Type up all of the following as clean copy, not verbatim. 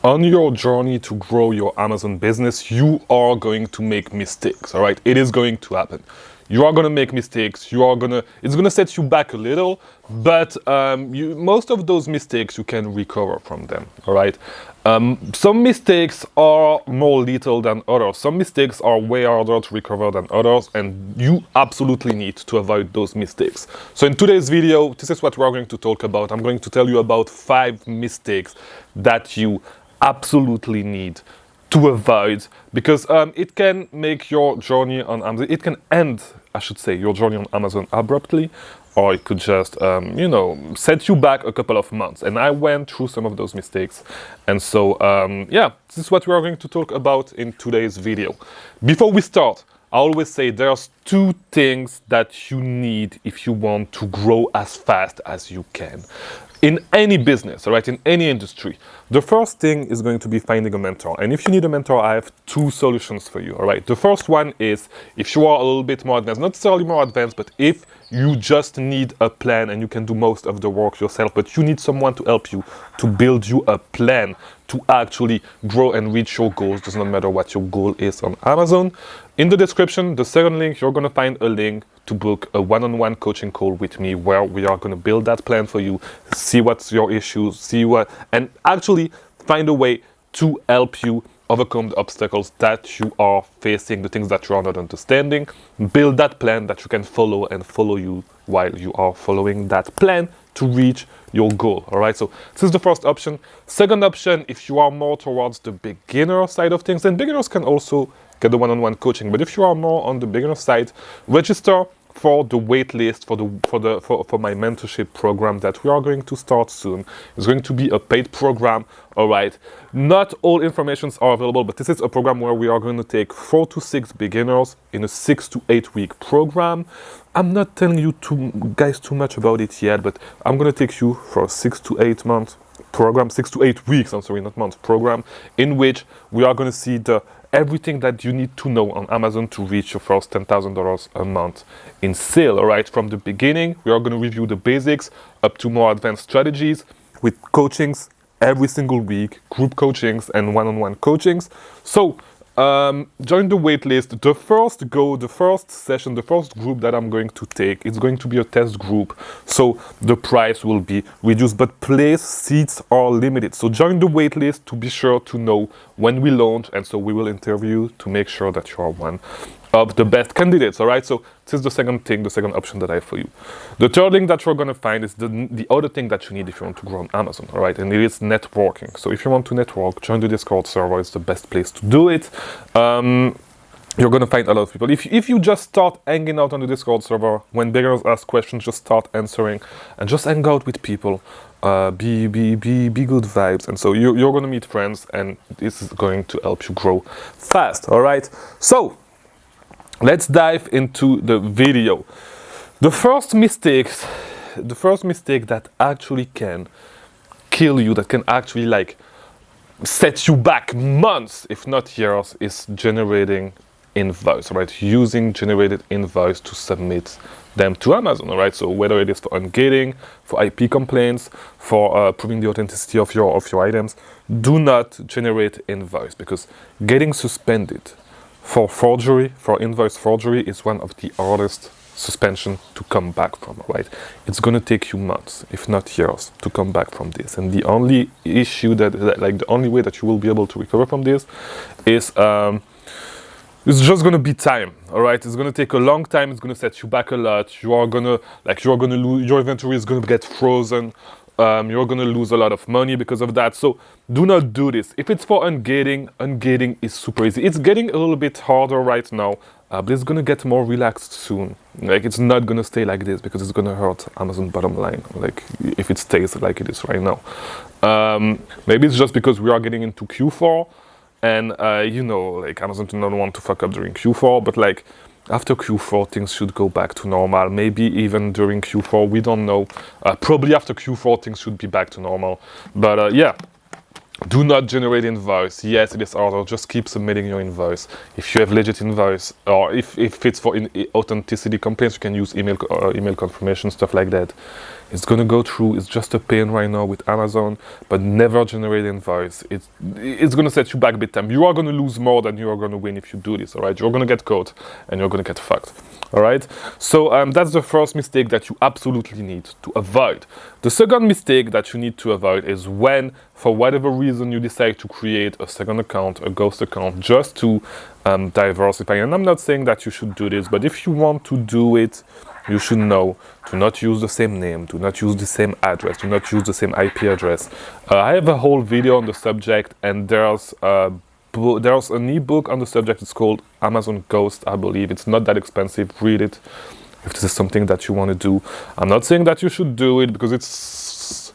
On your journey to grow your Amazon business, you are going to make mistakes, all right? It is going to happen. You are going to make mistakes. It's going to set you back a little, but most of those mistakes, you can recover from them, all right? Some mistakes are more lethal than others. Some mistakes are way harder to recover than others, and you absolutely need to avoid those mistakes. So in today's video, this is what we're going to talk about. I'm going to tell you about 5 mistakes that you absolutely need to avoid, because it can make your journey on Amazon, it can end, I should say, your journey on Amazon abruptly, or it could just, set you back a couple of months. And I went through some of those mistakes. And so, this is what we are going to talk about in today's video. Before we start, I always say there's 2 things that you need if you want to grow as fast as you can. In any business, all right, in any industry, the first thing is going to be finding a mentor. And if you need a mentor, I have 2 solutions for you, all right? The first one is if you are a little bit more advanced, not necessarily more advanced, but if you just need a plan and you can do most of the work yourself, but you need someone to help you to build you a plan to actually grow and reach your goals. Does not matter what your goal is on Amazon. In the description, the second link, you're going to find a link to book a one-on-one coaching call with me, where we are going to build that plan for you, see what's your issues, and actually find a way to help you overcome the obstacles that you are facing, the things that you are not understanding. Build that plan that you can follow and follow you while you are following that plan to reach your goal. All right, so this is the first option. Second option, if you are more towards the beginner side of things, and beginners can also get the one-on-one coaching, but if you are more on the beginner side, register for the wait list for my mentorship program that we are going to start soon. It's going to be a paid program, all right? Not all informations are available, but this is a program where we are going to take 4 to 6 beginners in a 6 to 8 week program. I'm not telling you guys too much about it yet, but I'm going to take you for a 6 to 8 month program, 6 to 8 weeks, I'm sorry, not months, program, in which we are going to see everything that you need to know on Amazon to reach your first $10,000 a month in sale, all right? From the beginning, we are going to review the basics up to more advanced strategies with coachings every single week, group coachings and one-on-one coachings. So join the wait list. The first session, the first group that I'm going to take, it's going to be a test group. So the price will be reduced, but place seats are limited. So join the wait list to be sure to know when we launch. And so we will interview to make sure that you are one of the best candidates, all right? So this is the second option that I have for you. The third thing that you're going to find is the other thing that you need if you want to grow on Amazon, all right? And it is networking. So if you want to network, join the Discord server. It's the best place to do it. You're going to find a lot of people. If you just start hanging out on the Discord server, when beginners ask questions, just start answering and just hang out with people. Be good vibes. And so you're going to meet friends, and this is going to help you grow fast, all right? So let's dive into the video. The first mistake that actually can kill you, that can actually set you back months, if not years, is generating invoice, right? Using generated invoice to submit them to Amazon, all right? So whether it is for ungating, for IP complaints, for proving the authenticity of your items, do not generate invoice, because getting suspended for forgery, for invoice forgery, is one of the hardest suspension to come back from, right? It's going to take you months, if not years, to come back from this. And the only issue the only way that you will be able to recover from this is it's just going to be time, all right? It's going to take a long time. It's going to set you back a lot. You're going to lose, your inventory is going to get frozen. You're going to lose a lot of money because of that. So do not do this. If it's for ungating is super easy. It's getting a little bit harder right now, but it's going to get more relaxed soon. It's not going to stay like this, because it's going to hurt Amazon bottom line, if it stays like it is right now. Maybe it's just because we are getting into Q4, and Amazon does not want to fuck up during Q4, but after Q4, things should go back to normal. Maybe even during Q4, we don't know. Probably after Q4, things should be back to normal. But do not generate invoice. Yes, it is harder. Just keep submitting your invoice. If you have legit invoice, or if it's for authenticity complaints, you can use email confirmation, stuff like that. It's gonna go through. It's just a pain right now with Amazon, but never generate invoice. It's gonna set you back big time. You are gonna lose more than you are gonna win if you do this. All right, you're gonna get caught and you're gonna get fucked. All right. So that's the first mistake that you absolutely need to avoid. The second mistake that you need to avoid is when, for whatever reason, you decide to create a second account, a ghost account, just to diversify. And I'm not saying that you should do this, but if you want to do it, you should know to not use the same name, to not use the same address, to not use the same IP address. I have a whole video on the subject, and there's an ebook on the subject. It's called Amazon Ghost, I believe. It's not that expensive. Read it if this is something that you want to do. I'm not saying that you should do it because it's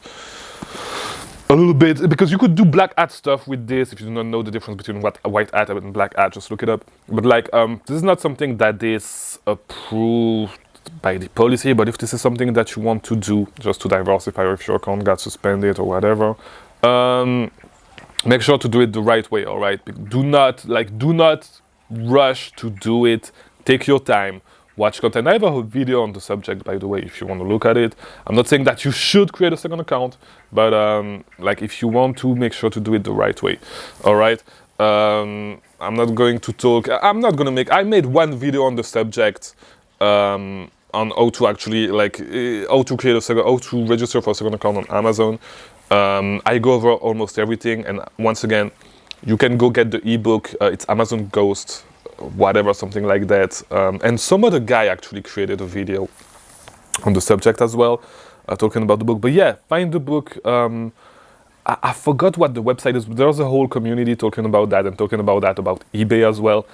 a little bit, because you could do black hat stuff with this if you do not know the difference between white hat and black hat. Just look it up. But like, this is not something that is approved by the policy, but if this is something that you want to do just to diversify, or if your account got suspended or whatever, make sure to do it the right way. All right, do not rush to do it. Take your time, watch content. I have a video on the subject, by the way, if you want to look at it. I'm not saying that you should create a second account, but like, if you want to, make sure to do it the right way. All right. I'm not going to talk. I made one video on the subject on how to actually, like, how to create a second, how to register for a second account on Amazon. I go over almost everything, and once again, you can go get the ebook. It's Amazon Ghost, whatever, something like that. And some other guy actually created a video on the subject as well, talking about the book. But yeah, find the book. I forgot what the website is, but there's a whole community talking about that, and talking about that about eBay as well.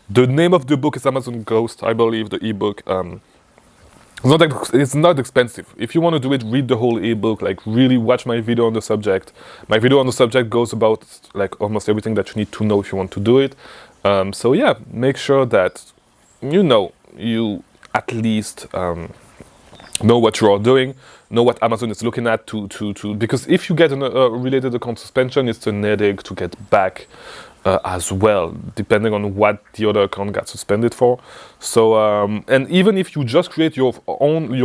The name of the book is Amazon Ghost, I believe, the ebook. It's not expensive. If you want to do it, read the whole ebook, like really watch my video on the subject. My video on the subject goes about like almost everything that you need to know if you want to do it. So yeah, make sure that you at least know what you are doing, know what Amazon is looking at because if you get a related account suspension, it's a headache to get back as well, depending on what the other account got suspended for. So and even if you just create your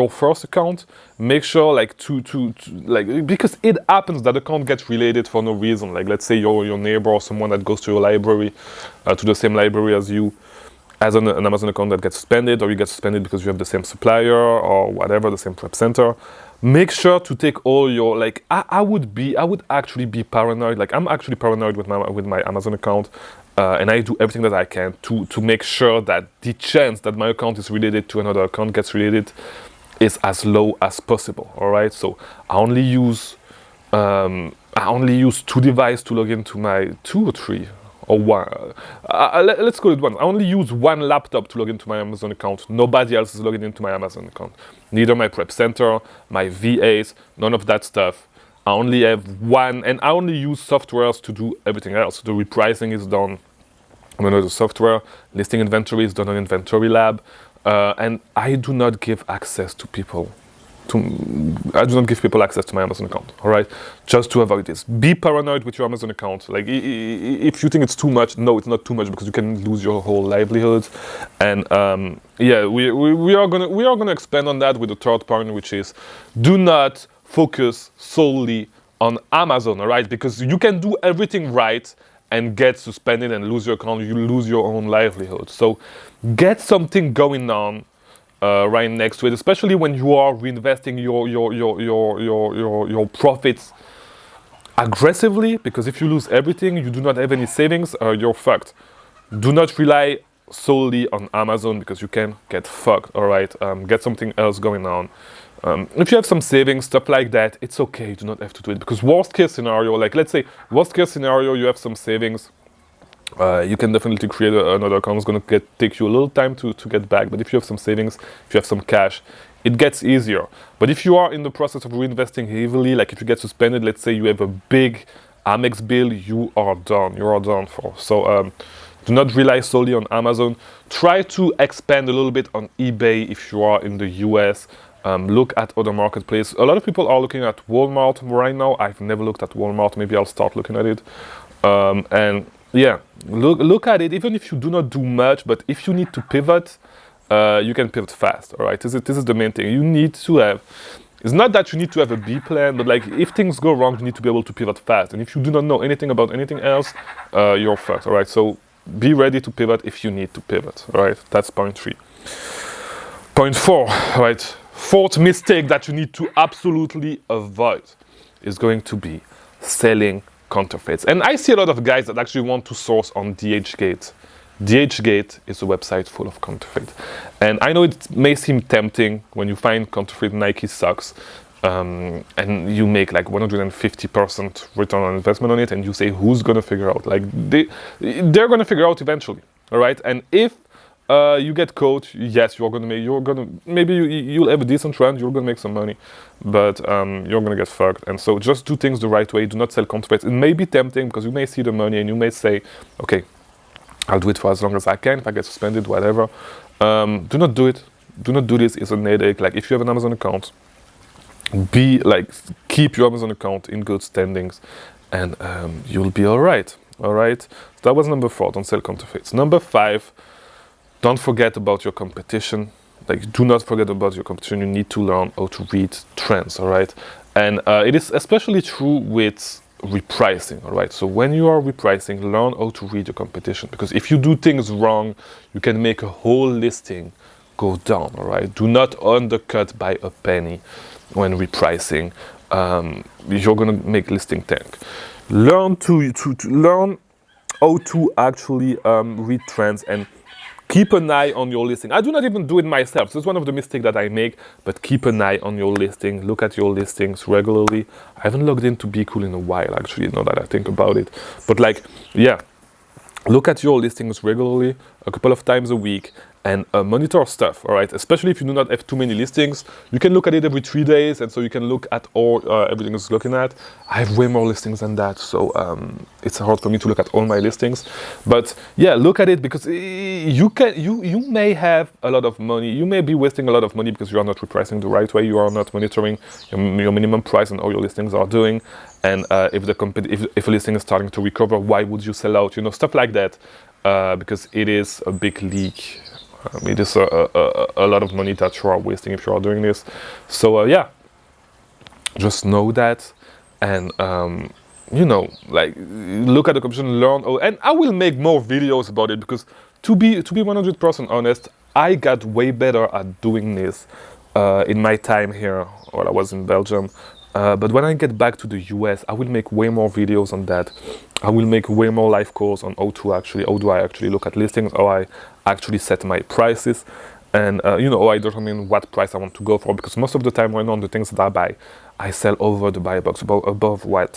first account, make sure like to because it happens that account gets related for no reason. Like, let's say your neighbor or someone that goes to your library, to the same library as you, as an Amazon account that gets suspended, or you get suspended because you have the same supplier or whatever, the same prep center. Make sure to take all your, like, I would actually be paranoid. Like, I'm actually paranoid with my Amazon account, and I do everything that I can to make sure that the chance that my account is related to another account gets related is as low as possible. All right, so I only use 2 devices to log into my 2 or 3. Or one, let's call it one. I only use 1 laptop to log into my Amazon account. Nobody else is logging into my Amazon account. Neither my prep center, my VAs, none of that stuff. I only have 1, and I only use softwares to do everything else. The repricing is done on another software. Listing inventory is done on Inventory Lab, and I do not give access to people. I do not give people access to my Amazon account, all right? Just to avoid this. Be paranoid with your Amazon account. Like, if you think it's too much, no, it's not too much, because you can lose your whole livelihood. And yeah, we are gonna expand on that with the third point, which is do not focus solely on Amazon, all right? Because you can do everything right and get suspended and lose your account. You lose your own livelihood. So get something going on right next to it, especially when you are reinvesting your profits aggressively, because if you lose everything, you do not have any savings, you're fucked. Do not rely solely on Amazon, because you can get fucked, all right? Get something else going on. If you have some savings, stuff like that, it's okay. You do not have to do it, because worst case scenario, like, let's say worst case scenario, you have some savings, you can definitely create another account. It's going to take you a little time to get back, but if you have some savings, if you have some cash, it gets easier. But if you are in the process of reinvesting heavily, like if you get suspended, let's say you have a big Amex bill, you are done for. So do not rely solely on Amazon. Try to expand a little bit on eBay if you are in the US. Look at other marketplaces. A lot of people are looking at Walmart right now. I've never looked at Walmart. Maybe I'll start looking at it. And yeah, look at it, even if you do not do much, but if you need to pivot, you can pivot fast, all right? This is the main thing. You need to have It's not that you need to have a B plan, but like if things go wrong, you need to be able to pivot fast. And if you do not know anything about anything else, you're fucked. All right. So be ready to pivot if you need to pivot. All right. That's point 3. Point 4. All right. Fourth mistake that you need to absolutely avoid is going to be selling counterfeits. And I see a lot of guys that actually want to source on DHgate. DHgate is a website full of counterfeit. And I know it may seem tempting when you find counterfeit Nike socks and you make like 150% return on investment on it, and you say, who's going to figure out? Like they're going to figure out eventually, all right? And if you get caught, yes, maybe you'll have a decent run, you're going to make some money, but you're going to get fucked. And so just do things the right way. Do not sell counterfeits. It may be tempting because you may see the money and you may say, okay, I'll do it for as long as I can. If I get suspended, whatever. Do not do it. Do not do this. It's a headache. Like if you have an Amazon account, keep your Amazon account in good standings, and you'll be all right. All right. So that was number 4. Don't sell counterfeits. Number 5. Don't forget about your competition. Like do not forget about your competition. You need to learn how to read trends. All right. And it is especially true with repricing. All right, so when you are repricing, learn how to read your competition, because if you do things wrong, you can make a whole listing go down. All right, do not undercut by a penny when repricing. You're gonna make listing tank. Learn to learn how to actually read trends and keep an eye on your listing. I do not even do it myself. This is one of the mistakes that I make, but keep an eye on your listing. Look at your listings regularly. I haven't logged into Be Cool in a while, actually, now that I think about it. But like, yeah, look at your listings regularly, a couple of times a week, and monitor stuff, all right? Especially if you do not have too many listings. You can look at it every 3 days, and so you can look at all everything is looking at. I have way more listings than that, so it's hard for me to look at all my listings. But yeah, look at it, because you may have a lot of money. You may be wasting a lot of money because you are not repricing the right way. You are not monitoring your minimum price and all your listings are doing. And if a listing is starting to recover, why would you sell out? You know, stuff like that, because it is a big leak. It is a lot of money that you are wasting if you are doing this. So yeah, just know that, and you know, like look at the competition, learn. And I will make more videos about it, because to be 100% honest, I got way better at doing this in my time here while I was in Belgium. But when I get back to the US, I will make way more videos on that. I will make way more live calls on how do I actually look at listings, how I actually set my prices, and you know, how I determine what price I want to go for, because most of the time when on the things that I buy, I sell over the buy box, above what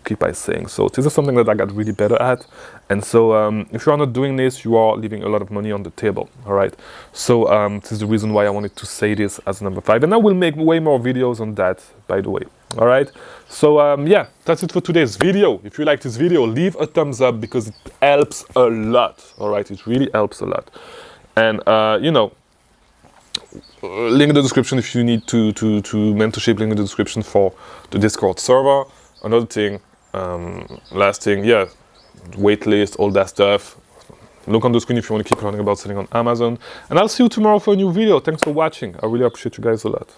Keepa is saying. So this is something that I got really better at. And so if you are not doing this, you are leaving a lot of money on the table, all right? So this is the reason why I wanted to say this as number 5. And I will make way more videos on that, by the way, all right? So yeah, that's it for today's video. If you like this video, leave a thumbs up, because it helps a lot, all right? It really helps a lot. And you know, link in the description if you need to mentorship, link in the description for the Discord server. Another thing, last thing, yeah, waitlist, all that stuff. Look on the screen if you want to keep learning about selling on Amazon. And I'll see you tomorrow for a new video. Thanks for watching. I really appreciate you guys a lot.